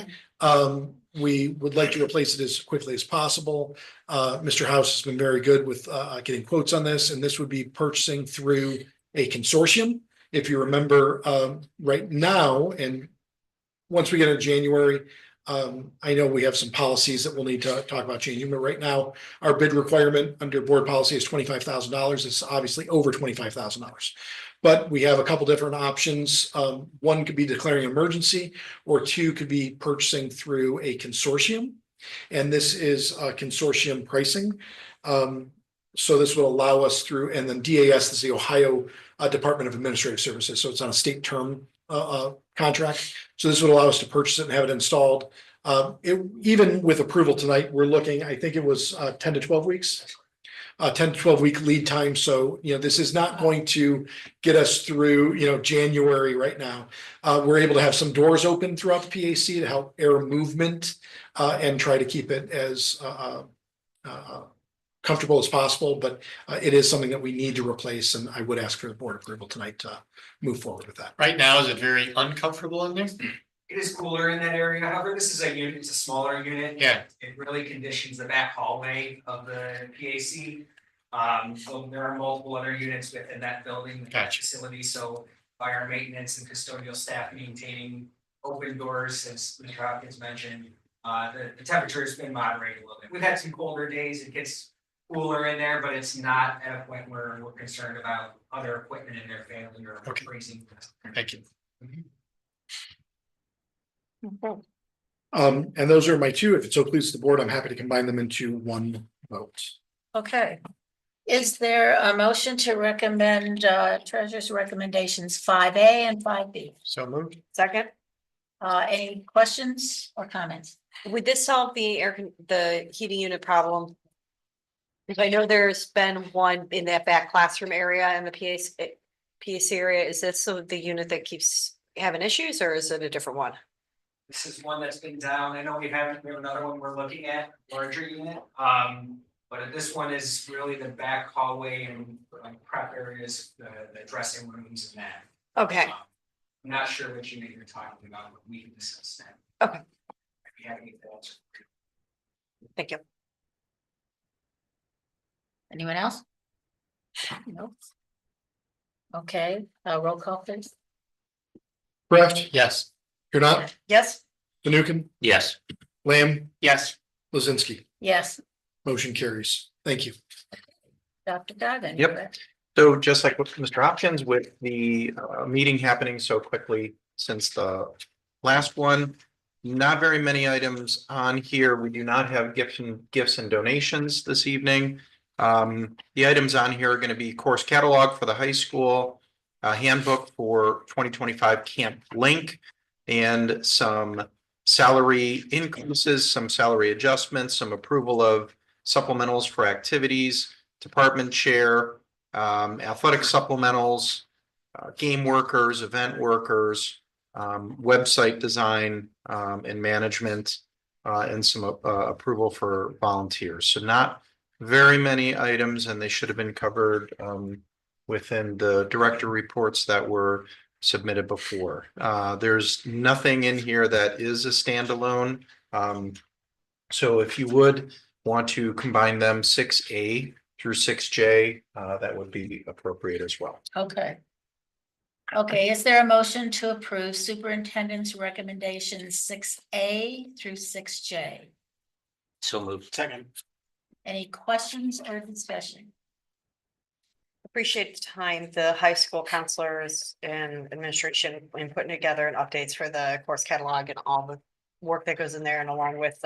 We would like to replace it as quickly as possible. Mr. House has been very good with getting quotes on this, and this would be purchasing through a consortium. If you remember, right now, and once we get into January, I know we have some policies that we'll need to talk about changing, but right now, our bid requirement under board policy is $25,000. It's obviously over $25,000. But we have a couple different options. One could be declaring emergency, or two could be purchasing through a consortium. And this is consortium pricing. So this will allow us through, and then DAS is the Ohio Department of Administrative Services. So it's on a state term contract. So this would allow us to purchase it and have it installed. Even with approval tonight, we're looking, I think it was 10 to 12 weeks. 10 to 12 week lead time. So, this is not going to get us through, January right now. We're able to have some doors open throughout the PAC to help air movement and try to keep it as comfortable as possible. But it is something that we need to replace, and I would ask for the board approval tonight to move forward with that. Right now, is it very uncomfortable in there? It is cooler in that area. However, this is a unit, it's a smaller unit. Yeah. It really conditions the back hallway of the PAC. So there are multiple other units within that building. Gotcha. Facility, so fire maintenance and custodial staff maintaining open doors, as Mr. Hopkins mentioned. The temperature has been moderated a little bit. We've had some colder days, it gets cooler in there, but it's not at a point where we're concerned about other equipment in their family or freezing. Thank you. And those are my two. If it so pleases the board, I'm happy to combine them into one vote. Okay. Is there a motion to recommend treasurer's recommendations 5A and 5B? So moved. Second, Any questions or comments? would this solve the heating unit problem? Because I know there's been one in that back classroom area in the PAC area. Is this the unit that keeps having issues, or is it a different one? This is one that's been down. I know we have another one we're looking at, larger unit. But this one is really the back hallway and prep areas, the dressing rooms and that. Okay, I'm not sure what unit you're talking about, but we can discuss that. Okay. If you have any thoughts. thank you. Anyone else? No. Okay, roll call please. Kraft, Yes. you're not, Yes, Fanukin, Yes. Lamb, Yes. Lizinski, Yes, motion carries. Thank you. Dr. Goggin. Yep. So just like with Mr. Hopkins, with the meeting happening so quickly since the last one, not very many items on here. We do not have gifts and donations this evening. The items on here are going to be course catalog for the high school, a handbook for 2025 Camp Link, and some salary increases, some salary adjustments, some approval of supplementals for activities, department chair, athletic supplementals, game workers, event workers, website design, and management, and some approval for volunteers. So not very many items, and they should have been covered within the director reports that were submitted before. There's nothing in here that is a standalone. So if you would want to combine them 6A through 6J, that would be appropriate as well. Okay. Okay, is there a motion to approve superintendent's recommendations 6A through 6J? So moved. Second. Any questions or discussion? Appreciate the time the high school counselors and administration in putting together and updates for the course catalog and all the work that goes in there, and along with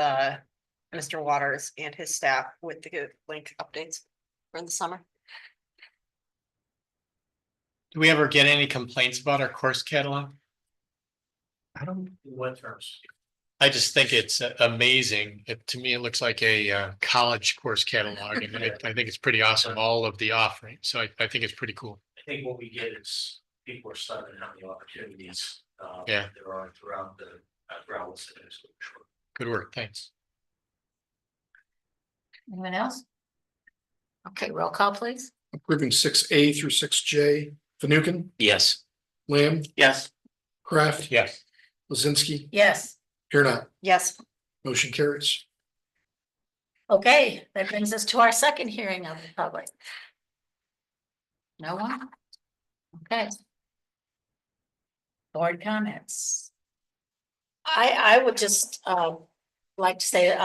Mr. Waters and his staff with the link updates for the summer. Do we ever get any complaints about our course catalog? I don't. What terms? I just think it's amazing. To me, it looks like a college course catalog, and I think it's pretty awesome, all of the offerings. So I think it's pretty cool. I think what we get is people are starting to have the opportunities. Yeah. There are throughout the city. Good work, thanks. Anyone else? Okay, roll call, please. Approving 6A through 6J. Fanukin, Yes. Lamb, Yes. Kraft, Yes. Lizinski, Yes. here not, Yes. motion carries. Okay, that brings us to our second hearing of the public. No one? Okay. Board comments. I would just like to say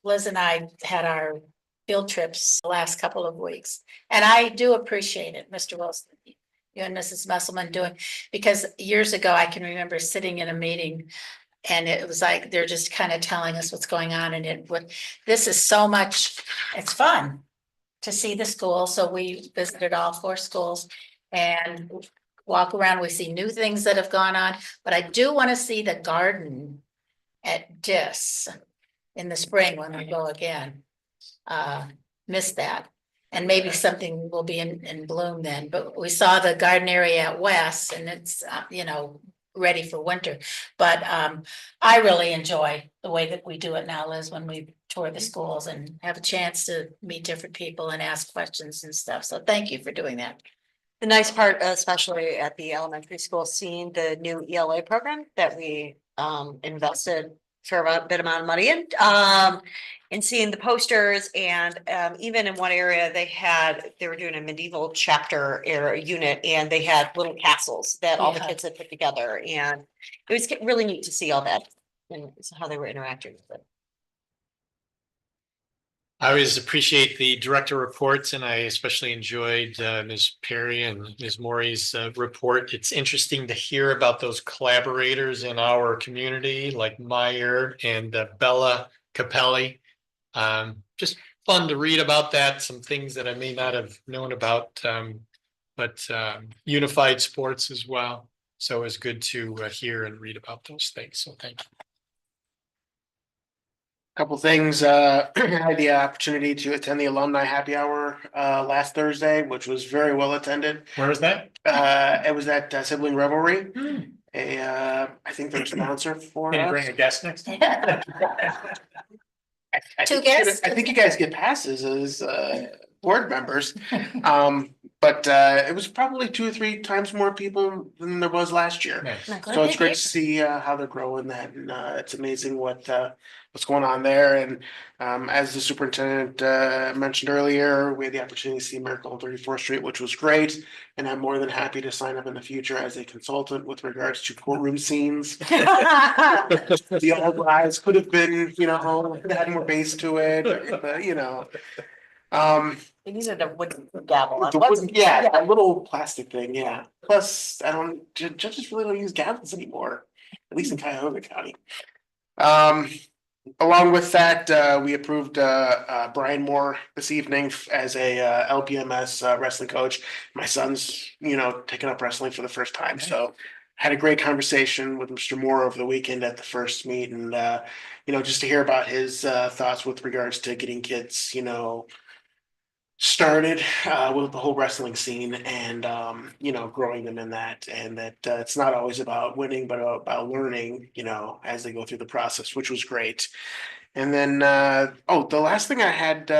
Liz and I had our field trips the last couple of weeks. And I do appreciate it, Mr. Wilson, you and Mrs. Musselman doing, because years ago I can remember sitting in a meeting and it was like, they're just kind of telling us what's going on, and this is so much, it's fun to see the school. So we visited all 4 schools and walk around. We see new things that have gone on, but I do want to see the garden at DIS in the spring when we go again. Miss that. And maybe something will be in bloom then, but we saw the garden area at West, and it's, ready for winter. But I really enjoy the way that we do it now, Liz, when we tour the schools and have a chance to meet different people and ask questions and stuff. So thank you for doing that. The nice part, especially at the elementary school, seeing the new ELA program that we invested for a bit amount of money in, and seeing the posters, and even in one area they were doing a medieval chapter era unit, and they had little castles that all the Yeah. kids had put together, and it was really neat to see all that and how they were interacting with it. I always appreciate the director reports, and I especially enjoyed Ms. Perry and Ms. Maury's report. It's interesting to hear about those collaborators in our community, like Meyer and Bella Capelli. Just fun to read about that, some things that I may not have known about, but unified sports as well. So it's good to hear and read about those things. So thank you. Couple things, I had the opportunity to attend the alumni happy hour last Thursday, which was very well attended. Where was that? It was at Sibling Revelry. I think they're a sponsor for Can you us. bring a guest next time? Two guests? I think you guys get passes as board members. but it was probably 2 or 3 times more people than there was last year. Nice. So it's great to see how they're growing that, and it's amazing what's going on there. And as the superintendent mentioned earlier, we had the opportunity to see Miracle on 34th Street, which was great. And I'm more than happy to sign up in the future as a consultant with regards to courtroom scenes. The old guys could have been, had more base to it, but We needed a wooden gavel. a little plastic thing, yeah. Plus, judges really don't use gavels anymore, at least in Cuyahoga County. Along with that, we approved Brian Moore this evening as a LPMS wrestling coach. My son's, taking up wrestling for the first time, so had a great conversation with Mr. Moore over the weekend at the first meet, and just to hear about his thoughts with regards to getting kids, started with the whole wrestling scene, and growing them in that, and that it's not always about winning, but about learning, as they go through the process, which was great. And then the last thing I had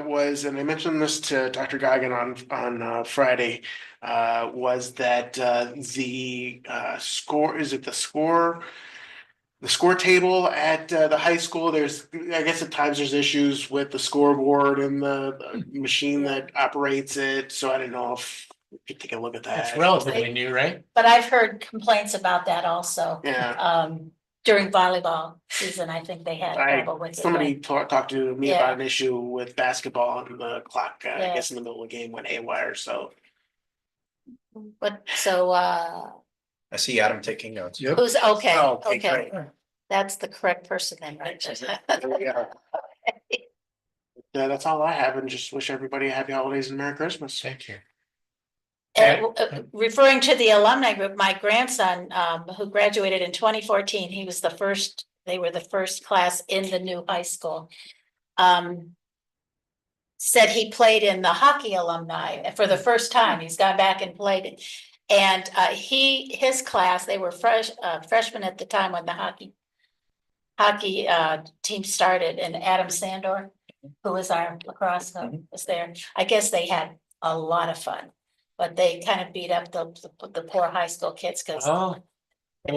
was, and I mentioned this to Dr. Goggin on Friday, was that the score, is it the score table at the high school, I guess at times there's issues with the scoreboard and the machine that operates it. So I don't know if we could take a look at that. That's relatively new, right? But I've heard complaints about that also. Yeah. During volleyball season, I think they had trouble with it. Somebody talked to me about an issue with basketball, and the clock, I guess in the middle of the game, went haywire, so. But so I see Adam taking notes. Yep. who's okay, Okay, okay. great. That's the correct person then, right? Yeah, that's all I have, and just wish everybody a happy holidays and Merry Christmas. Thank you. Referring to the alumni group, my grandson, who graduated in 2014, they were the first class in the new high school. Said he played in the hockey alumni for the first time. He's gone back and played it. And his class, they were freshmen at the time when the hockey team started, and Adam Sandor, who was our lacrosse coach, was there. I guess they had a lot of fun, but they kind of beat up the poor high school kids because And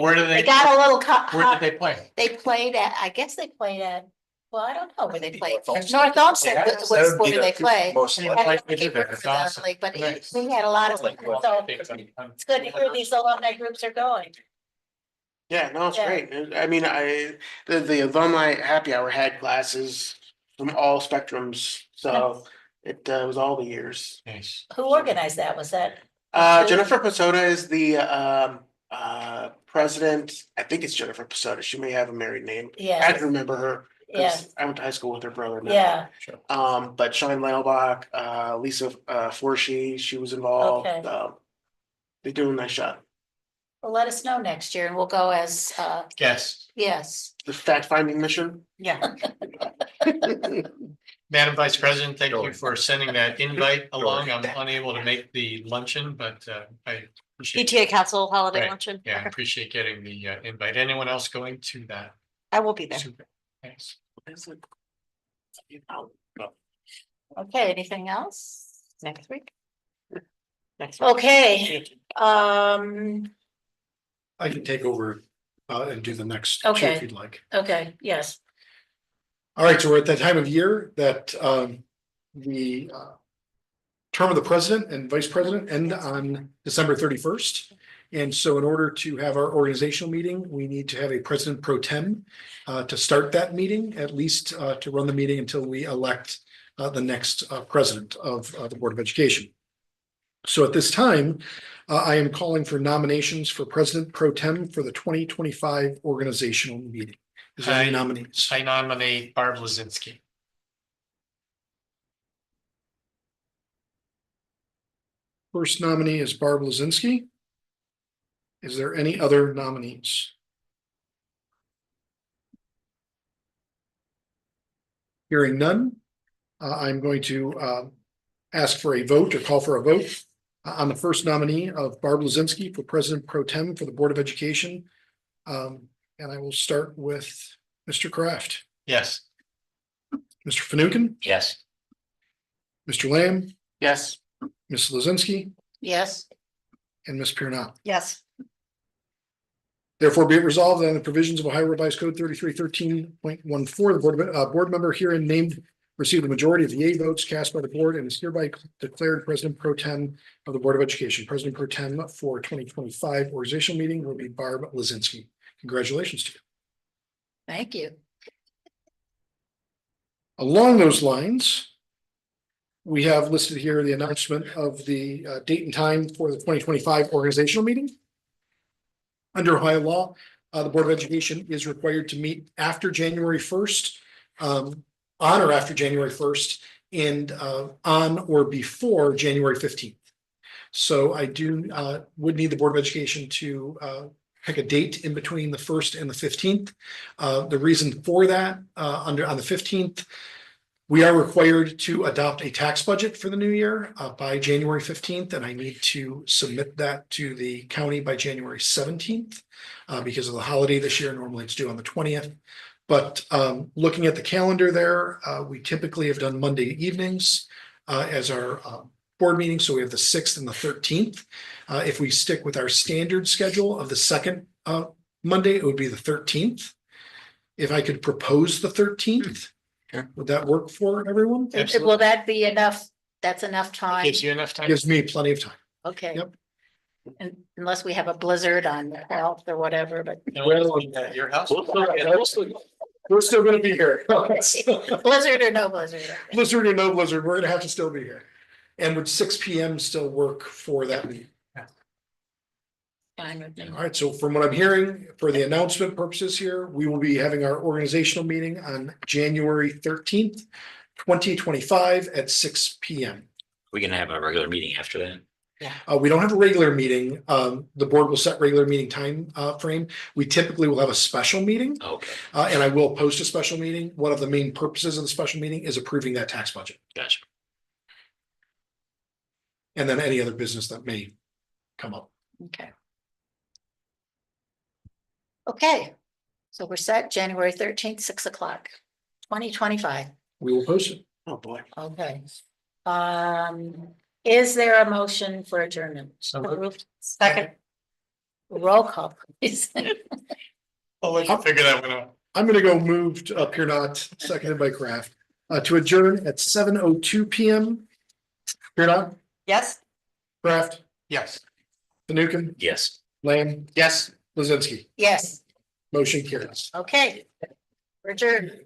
where did they got a little. Where did they play? They played at, I guess they played at, well, I don't know where they played. North Olmsted, what sport did they play? Most likely. That's awesome. But Nice. we had a lot of, so it's good to hear these alumni groups are going. Yeah, no, it's Yeah. great. I mean, the alumni happy hour had classes from all spectrums, so it was all the years. Nice. Who organized that? Was that? Jennifer Pasota is the president. I think it's Jennifer Pasota. She may have a married name. I Yeah, had to remember her. 'Cause yeah, I went to high school with her brother. now. yeah, But Sean Lailbach, Lisa Forshee, she was involved. Okay. They do a nice job. well, let us know next year and we'll go as, Yes. yes, The fact finding mission. yeah. Madam Vice President, thank you for sending that invite along. I'm unable to make the luncheon, but I appreciate. PTA Council holiday Right. luncheon. Yeah, I Okay. appreciate getting the invite. Anyone else going to that? I will be there. Super. Thanks. Okay, anything else? Next week. Okay, I can take over and do the next two Okay. if you'd like. okay, yes, All right, so we're at that time of year that the term of the president and vice president end on December 31st. And so in order to have our organizational meeting, we need to have a president pro tem to start that meeting, at least to run the meeting until we elect the next president of the Board of Education. So at this time, I am calling for nominations for president pro tem for the 2025 organizational meeting. Is there any nominees? I nominate Barb Lazinski. First nominee is Barb Lazinski. Is there any other nominees? Hearing none, I'm going to ask for a vote or call for a vote on the first nominee of Barb Lazinski for President Pro Tem for the Board of Education. And I will start with Mr. Kraft, Yes. Mr. Fanouken, Yes. Mr. Lamb, Yes. Ms. Lozinski, Yes. and Ms. Pirnat. Yes. Therefore, be it resolved that on the provisions of Ohio Revised Code 3313.14, the board member herein named received the majority of the yea votes cast by the board and is hereby declared President Pro Tem of the Board of Education. President Pro Tem for 2025 organizational meeting will be Barb Lozinski. Congratulations to you. Thank you. Along those lines, we have listed here the announcement of the date and time for the 2025 organizational meeting. Under Ohio law, the Board of Education is required to meet after January 1st, on or after January 1st, and on or before January 15th. So I would need the Board of Education to pick a date in between the 1st and the 15th. The reason for that, on the 15th, we are required to adopt a tax budget for the new year by January 15th, and I need to submit that to the county by January 17th because of the holiday this year. Normally it's due on the 20th. But looking at the calendar there, we typically have done Monday evenings as our board meeting. So we have the 6th and the 13th. If we stick with our standard schedule of the second Monday, it would be the 13th. If I could propose the 13th. Would that work for everyone? Will that be enough? That's enough time? Gives you enough time. Gives me plenty of time. Okay. Yep. And unless we have a blizzard on the 12th or whatever, but At your house. We're still gonna be here. blizzard or no blizzard. Blizzard or no blizzard, we're gonna have to still be here. And would 6 PM still work for that meeting? Fine with me. All right, so from what I'm hearing, for the announcement purposes here, we will be having our organizational meeting on January 13th, 2025 at 6 PM. We can have a regular meeting after that. We don't have a regular meeting. The board will set regular meeting time frame. We typically will have a special meeting. Okay, And I will post a special meeting. One of the main purposes of the special meeting is approving that tax budget. gotcha. And then any other business that may come up. Okay. Okay, so we're set January 13th, 6 o'clock, 2025. We will post it. Oh, boy. Okay. Is there a motion for adjournment? Second. Roll call, please. I'll let you figure that one out. I'm gonna go moved up here, not seconded by Kraft, to adjourn at 7:02 PM. Here not, Yes. Kraft, Yes. Fanukin, Yes. Lamb, Yes. Lizinski. Yes, Motion carries. okay. We're adjourned.